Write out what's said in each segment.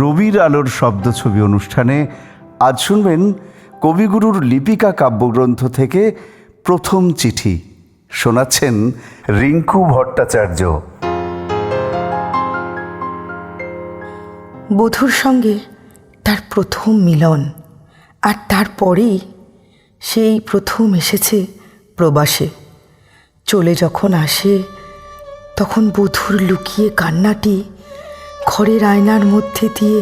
রবির আলোর শব্দ ছবি অনুষ্ঠানে আজ শুনবেন কবিগুরুর লিপিকা কাব্যগ্রন্থ থেকে প্রথম চিঠি। শোনাচ্ছেন রিঙ্কু ভট্টাচার্য। বধূর সঙ্গে তার প্রথম মিলন, আর তারপরেই সেই প্রথম এসেছে প্রবাসে। চলে যখন আসে তখন বধূর লুকিয়ে কান্নাটি ঘরের আয়নার মধ্যে দিয়ে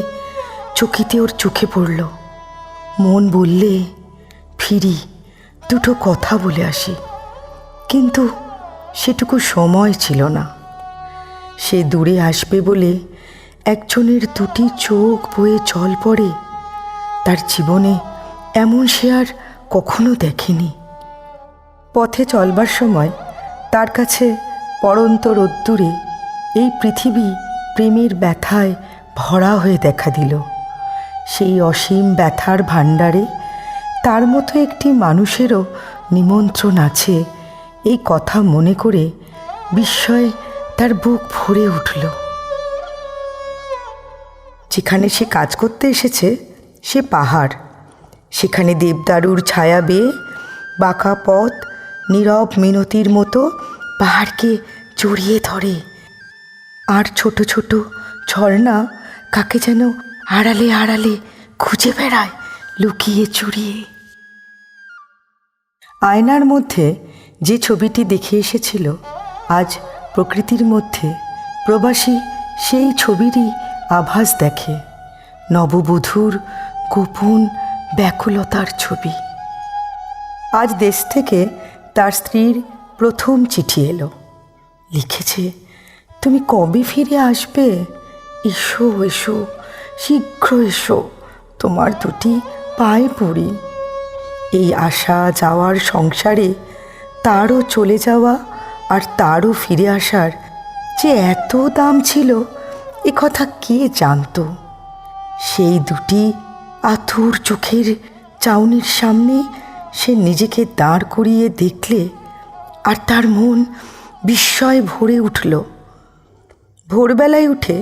চকিতে ওর চোখে পড়ল। মন বললে ফিরি, দুটো কথা বলে আসি, কিন্তু সেটুকু সময় ছিল না। সে দূরে আসবে বলে একজনের দুটি চোখ বয়ে জল পড়ে, তার জীবনে এমন সে আর কখনো দেখেনি। পথে চলবার সময় তার কাছে পড়ন্ত রোদ্দুরে এই পৃথিবী প্রেমের ব্যথায় ভরা হয়ে দেখা দিল। সেই অসীম ব্যথার ভাণ্ডারে তার মতো একটি মানুষেরও নিমন্ত্রণ আছে, এই কথা মনে করে বিস্ময়ে তার বুক ভরে উঠল। যেখানে সে কাজ করতে এসেছে সে পাহাড়, সেখানে দেবদারুর ছায়া বেয়ে বাঁকা পথ নীরব মিনতির মতো পাহাড়কে জড়িয়ে ধরে, আর ছোট ছোট ঝর্ণা কাকে যেন আড়ালে আড়ালে খুঁজে বেড়ায় লুকিয়ে চুরিয়ে। আয়নার মধ্যে যে ছবিটি দেখে এসেছিল, আজ প্রকৃতির মধ্যে প্রবাসী সেই ছবিরই আভাস দেখে। নববধূর গোপন ব্যাকুলতার ছবি। আজ দেশ থেকে তার স্ত্রীর প্রথম চিঠি এলো। লিখেছে, তুমি কবে ফিরে আসবে? এসো এসো, শীঘ্র এসো, তোমার দুটি পায়ে পড়ি। এই আসা যাওয়ার সংসারে তারও চলে যাওয়া আর তারও ফিরে আসার যে এত দাম ছিল, এ কথা কে জানত? সেই দুটি আতুর চোখের চাউনির সামনে সে নিজেকে দাঁড় করিয়ে দেখলে আর তার মন বিস্ময়ে ভরে উঠল। ভোরবেলায় উঠে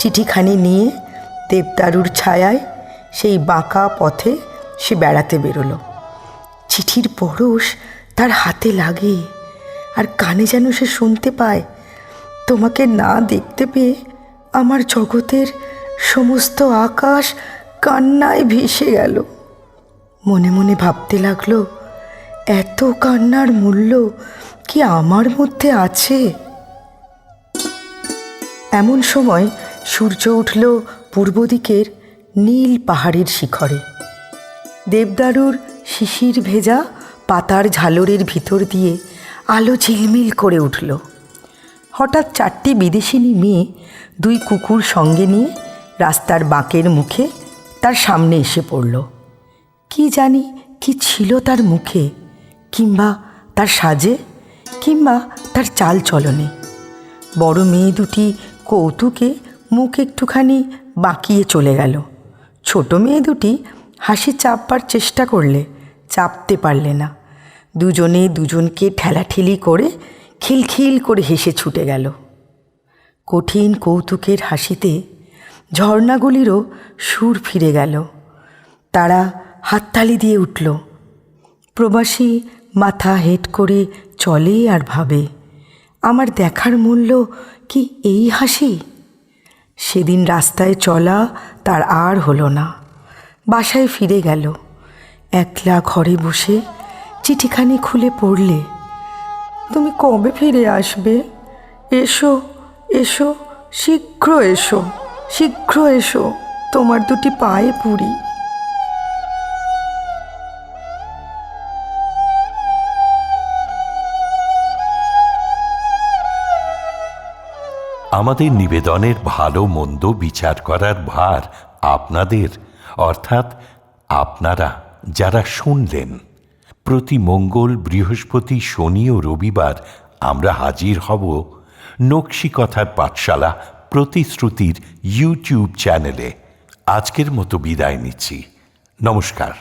চিঠিখানি নিয়ে দেবদারুর ছায়ায় সেই বাঁকা পথে সে বেড়াতে বেরোলো। চিঠির পরশ তার হাতে লাগে, আর কানে যেন সে শুনতে পায়, তোমাকে না দেখতে পেয়ে আমার জগতের সমস্ত আকাশ কান্নায় ভেসে গেল। মনে মনে ভাবতে লাগলো, এত কান্নার মূল্য কি আমার মধ্যে আছে? এমন সময় সূর্য উঠল পূর্ব দিকের নীল পাহাড়ের শিখরে। দেবদারুর শিশির ভেজা পাতার ঝালরের ভিতর দিয়ে আলো ঝিলমিল করে উঠল। হঠাৎ চারটি বিদেশিনী মেয়ে দুই কুকুর সঙ্গে নিয়ে রাস্তার বাঁকের মুখে তার সামনে এসে পড়ল। কি জানি কি ছিল তার মুখে, কিংবা তার সাজে, কিংবা তার চাল চলনে। বড় মেয়ে দুটি কৌতুকে মুখ একটুখানি বাঁকিয়ে চলে গেল। ছোট মেয়ে দুটি হাসি চাপবার চেষ্টা করলে চাপতে পারলে না। দুজনে দুজনকে ঠেলাঠেলি করে খিলখিল করে হেসে ছুটে গেল। কঠিন কৌতুকের হাসিতে ঝর্ণাগুলিরও সুর ফিরে গেল। তারা হাততালি দিয়ে উঠল। প্রবাসী মাথা হেঁট করে চলে আর ভাবে, আমার দেখার মূল্য কি এই হাসি? সেদিন রাস্তায় চলা তার আর হলো না। বাসায় ফিরে গেল। একলা ঘরে বসে চিঠিখানি খুলে পড়লে, তুমি কবে ফিরে আসবে? এসো এসো, শীঘ্র এসো, শীঘ্র এসো, তোমার দুটি পায়ে পড়ি। আমাদের নিবেদনের ভালো মন্দ বিচার করার ভার আপনাদের, অর্থাৎ আপনারা যারা শুনলেন। প্রতি মঙ্গল, বৃহস্পতি, শনি ও রবিবার আমরা হাজির হব নকশি কথার পাঠশালা প্রতিশ্রুতির ইউটিউব চ্যানেলে। আজকের মতো বিদায় নিচ্ছি। নমস্কার।